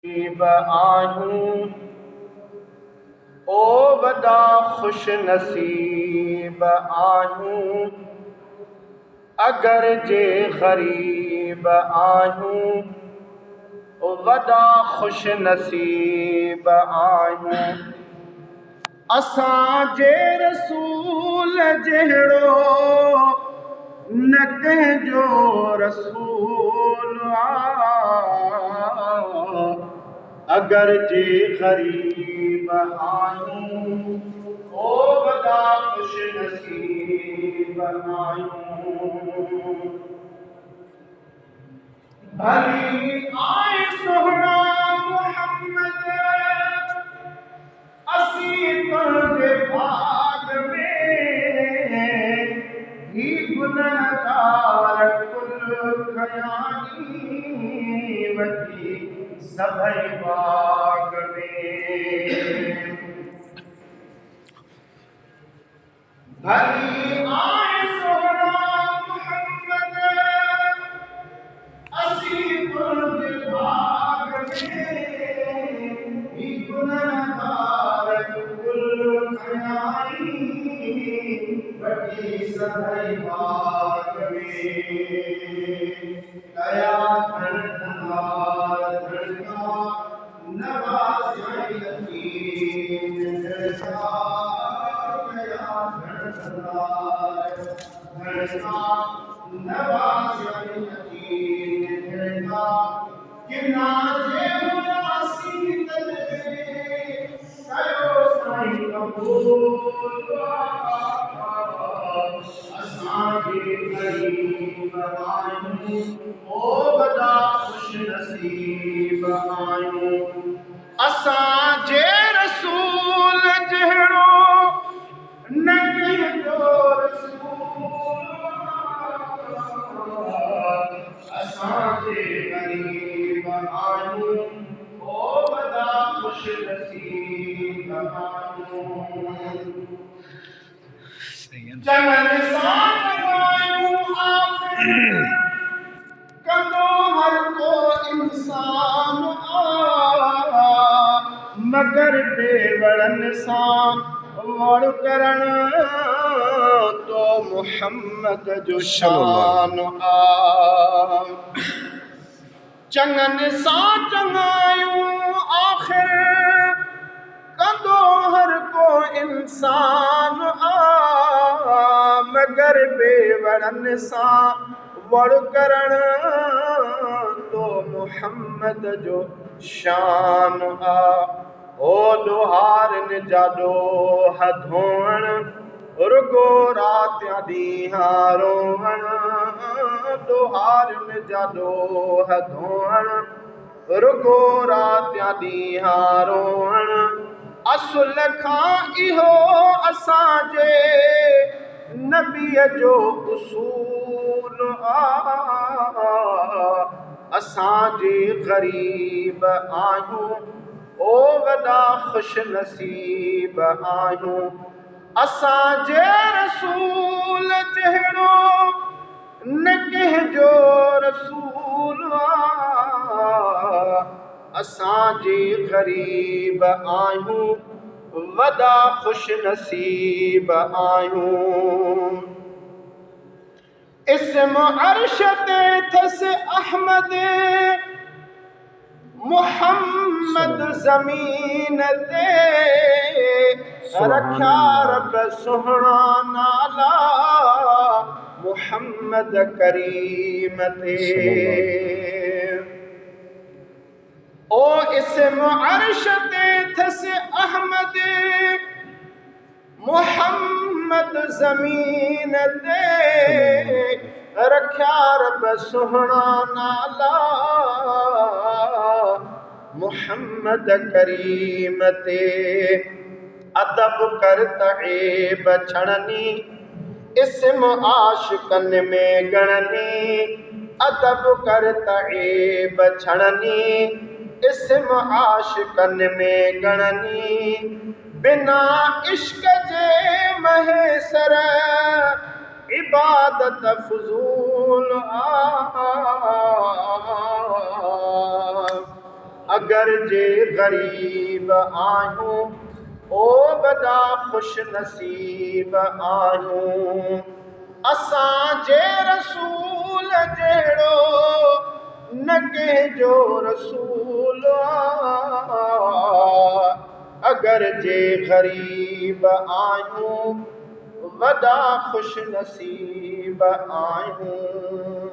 आहियूं ओ वॾा खुश नसीब आहियूं अगर जे ग़रीब आहियूं ओ वॾा खुश नसीब आहियूं असांजे रसूल जहिड़ो न कंहिंजो रसूल अगर जे ग़रीब आहियूं ओ वॾा खुश नसीब आहियूं भली आए सोहणा मुहम्मद असीं तुंहिंजे बाग में ही गुनहगार कुल खयानी वठी सभई बाग में भली आए सोहणा मुहम्मद असीं तुंहिंजे बाग में ही गुनहगार कुल खयानी वठी सभई बाग में कया धनवार धनका नवाज़ाई यतीम धनका कया धनवार धनका नवाज़ाई यतीम धनका किना जे मुनासी तजरे कयो साईं कबूल असांजे ग़रीब आहियूं ओ वॾा खुश नसीब आहियूं असांजे रसूल जहिड़ो न कंहिंजो रसूल असांजे ग़रीब आहियूं ओ वॾा खुश नसीब आहियूं चङनि सां चङायूं आख़िर कंदो हर को इंसान मगर बेवड़नि सां वड़ करण तो मुहम्मद जो शान चङनि सां चङायूं आख़िर कंदो हर को इंसान मगर बेवड़नि सां वड़ करण तो मुहम्मद जो शान ओ ॾोहारनि जा ॾोह धोअण रुगो रातियां ॾींहं रोअण ॾोहारनि जा ॾोह धोअण रुगो रातियां ॾींहं रोअण असुल खां इहो असांजे नबीअ जो उसूल असांजे ग़रीब आहियूं ओ वॾा खुश नसीब आहियूं असांजे रसूल जहिड़ो न कंहिंजो रसूल असांजे ग़रीब आहियूं वॾा खुश नसीब आहियूं इस्म अर्श ते थसि अहमद मुहम्मद ज़मीन ते रखिया रब सुहिणा नाला मुहम्मद करीम ते ओ इस्म अर्श ते थसि अहमद मुहम्मद ज़मीन ते रखिया रब सुहिणा नाला मुहम्मद करीम ते अदब कर तऐब छड़नी इस्म आशिकन में गणनी अदब कर तऐब छड़नी इस्म आशिकन में गणनी बिना इश्क जे महेसर इबादत फजूल अगर जे गरीब आहियूं ओ वॾा खुश नसीब आहियूं। असां जे रसूल जहिड़ो न कंहिंजो रसूल आ। अगर जे गरीब आहियूं वॾा खुश नसीब आहियूं।